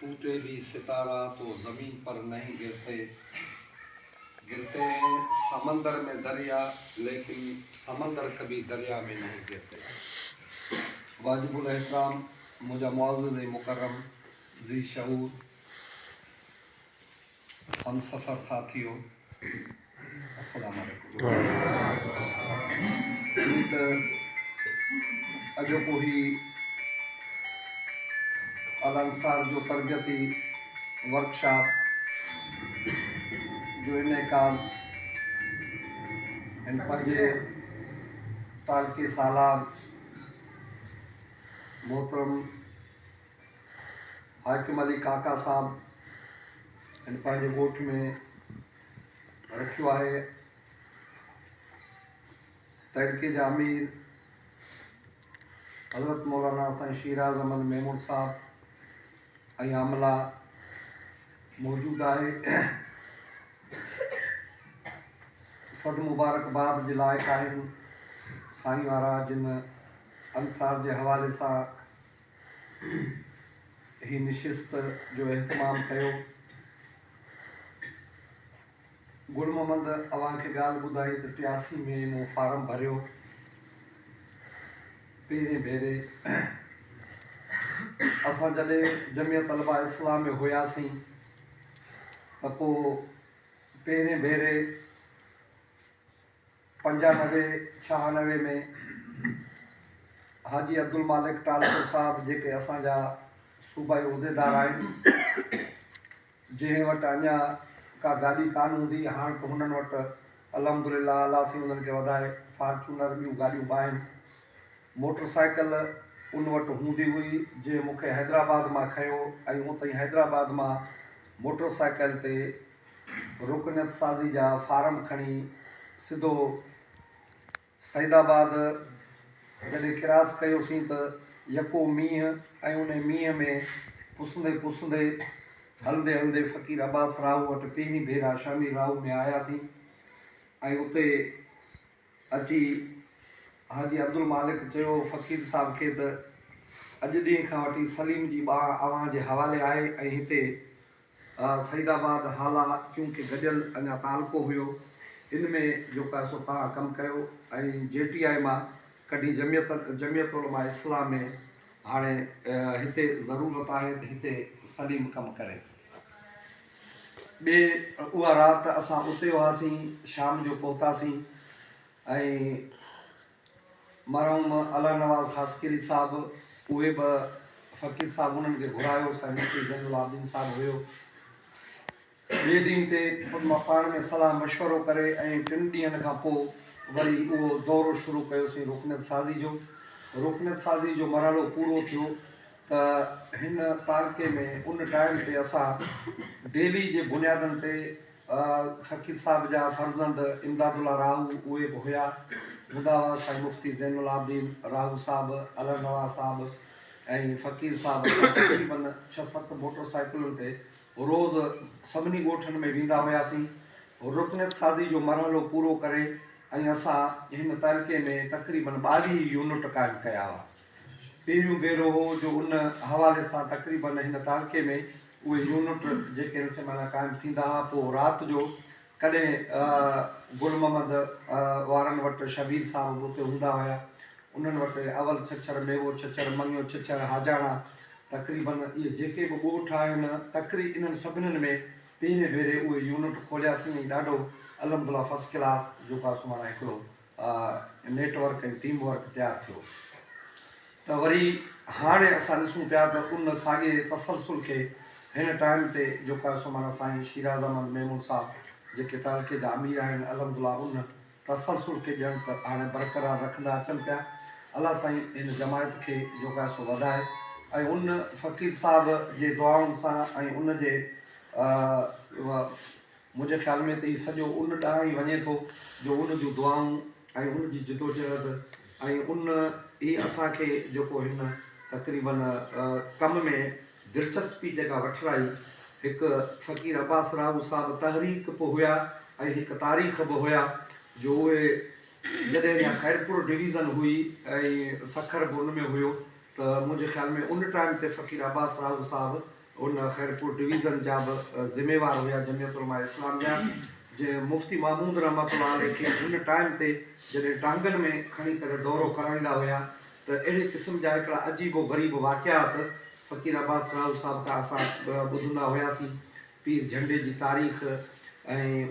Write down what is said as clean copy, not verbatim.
टूटे भी सितारा तो ज़मीन पर नहीं गिरते, गिरते हैं समंदर में दरिया, लेकिन समंदर कभी दरिया में नहीं गिरते। वाजिबुल एहतराम मुझा मुअज़्ज़ज़ मुकर्रम ज़ी शऊर हम सफ़र साथियों, अस्सलाम वालेकुम। अॼोको ही अल अंसार जो तरबियती वर्कशॉप जो इनेकाम इन पंजे तालके सालार मोहतरम हाकिम अली काका साहब इन पंहिंजे ॻोठ में रखियो आहे। तहरीके जा अमीर हज़रत मौलाना साईं शीराज़ अहमद मेमून साहब ऐं अमला मौजूदु आहे। सद मुबारकबाद जे लाइक़ आहिनि साईं वारा जिन अंसार जे हवाले सां ही निशिस्त जो एहतमाम कयो। गुल मोहम्मद अव्हांखे ॻाल्हि ॿुधाई त 83 में मूं फार्म भरियो। पहिरें भेरे असां जॾहिं जमियत तलबा इस्लाम में हुयासीं त पोइ पहिरें भेरे 95-96 में हाजी अब्दुल मालिक टालपुर साहब जेके असांजा सूबाई उहिदेदार आहिनि, जंहिं वटि अञा का गाॾी कान हूंदी, हाणे त हुननि वटि अल्हम्दुलिल्लाह अलाह साईं उन्हनि खे वधाए फार्चूनर ॿियूं गाॾियूं बि आहिनि। मोटरसाइकिल उन वटि हूंदी हुई जंहिं मूंखे हैदराबाद मां खयो ऐं उतां हैदराबाद मां मोटरसाइकिल ते रुकनियत साज़ी जा फार्म खणी सिधो सईदाबाद जॾहिं क्रॉस कयोसीं त यको मींहुं ऐं उन मींहं में पुसंदे पुसंदे हलंदे हलंदे फ़कीर अब्बास राव वटि पहिरीं भेरा शामी राव में आयासीं ऐं उते अची हाजी अब्दुल मालिक चयो फ़कीर साहब खे त अॼु ॾींहं खां वठी सलीम जी ॿाह अव्हां जे हवाले आहे ऐं हिते सईदाबाद हाला चूंकि गॾियल अञा तालको हुयो, इन में जेको आहे सो तव्हां कमु कयो ऐं JTI मां कॾहिं जमियत उलमा इस्लाम में हाणे हिते ज़रूरत आहे त हिते सलीम कमु करे। उहा राति असां उते हुआसीं, शाम जो पहुतासीं ऐं मरहूम अला नवाज़ ख़ासकिरी साहिबु उहे बि फ़कीर साहिबु उन्हनि खे घुरायो। साईं मुफ्ती ज़ैनुल आबिदीन साहिबु हुयो। ॿिए ॾींहं ते मां पाण में सलाह मशवरो करे ऐं 3 ॾींहंनि खां पोइ वरी उहो दौरो शुरू कयोसीं रुकनियत साज़ी जो। रुकनियत साज़ी जो मरहलो पूरो थियो त हिन तालके में उन टाइम ते असां डेली जे बुनियादनि ते फ़कीर साहिब जा फर्ज़ंद इमदादुल्ला राहू उहे बि हुया, हूंदा हुआ। साईं मुफ्ती ज़ैनुल आबिदीन राहू साहिबु, अला नवाज़ साहिबु ऐं फ़कीर साहिबु तक़रीबन 6-7 मोटरसाइकिलुनि ते रोज़ सभिनी ॻोठनि में वेंदा हुआसीं। रुकनियत साज़ी जो मरहलो पूरो करे ऐं असां हिन तहलके में तक़रीबन 22 यूनिट क़ाइमु कया हुआ। पहिरियों भेरो हो जो उन हवाले सां तक़रीबन हिन तहलके में उहे यूनिट जेके हिन से माना क़ाइमु थींदा हुआ। पोइ राति जो कॾहिं गुल मोहम्मद वारनि वटि शबीर साहिबु उते हूंदा हुया, उन्हनि वटि अवल छछर मेवो छछर मङियो छछर हाजाणा तक़रीबन इहे जेके बि ॻोठ आहिनि इन्हनि सभिनीनि में पहिरें भेरे उहे यूनिट खोलियासीं ऐं ॾाढो अल्हम्दुलिल्लाह फस्ट क्लास जेको आहे सो माना हिकिड़ो नेटवर्क ऐं टीम वर्क तयारु थियो। त वरी हाणे असां ॾिसूं पिया त उन साॻे तसलसुल खे हिन टाइम ते जेको आहे सो माना साईं शीराज़ अहमद मेमून साहिबु जेके तालके जा अमीर आहिनि अल्हम्दुलिल्लाह उन तसलसुल खे ॼण त हाणे बरक़रार रखंदा अचनि पिया। अलाह साईं हिन जमायत खे जेको आहे सो वधाए ऐं उन फ़कीर साहिब जे दुआउनि सां ऐं उन जे मुंहिंजे ख़्याल में त ही सॼो उन ॾांहुं ई वञे थो जो उन जूं दुआऊं ऐं उन जी जिदोजहद ऐं उन ई असांखे जेको हिन तक़रीबन कम में दिलचस्पी जेका वठराई। हिकु फ़कीर अब्बास राहू साहिबु तहरीक बि हुया ऐं हिकु तारीख़ बि हुया जो उहे जॾहिं अञा ख़ैरपुर डिवीज़न हुई ऐं सखर बि उन में हुयो त मुंहिंजे ख़्याल में उन टाइम ते फ़कीर अब्बास राहू साहिबु उन ख़ैरपुर डिवीज़न जा बि ज़िम्मेवार हुआ जमियत उलमा इस्लाम जा। जंहिं मुफ़्ती महमूद रहमतुल्लाह अलैह खे हुन टाइम ते जॾहिं टांगनि में खणी करे दौरो कराईंदा हुआ त अहिड़े क़िस्म जा हिकिड़ा अजीबो ग़रीब वाक़ियात फ़क़ीर अब्बास राव साहिब खां असां ॿुधंदा हुआसीं पीर झंडे जी तारीख़ ऐं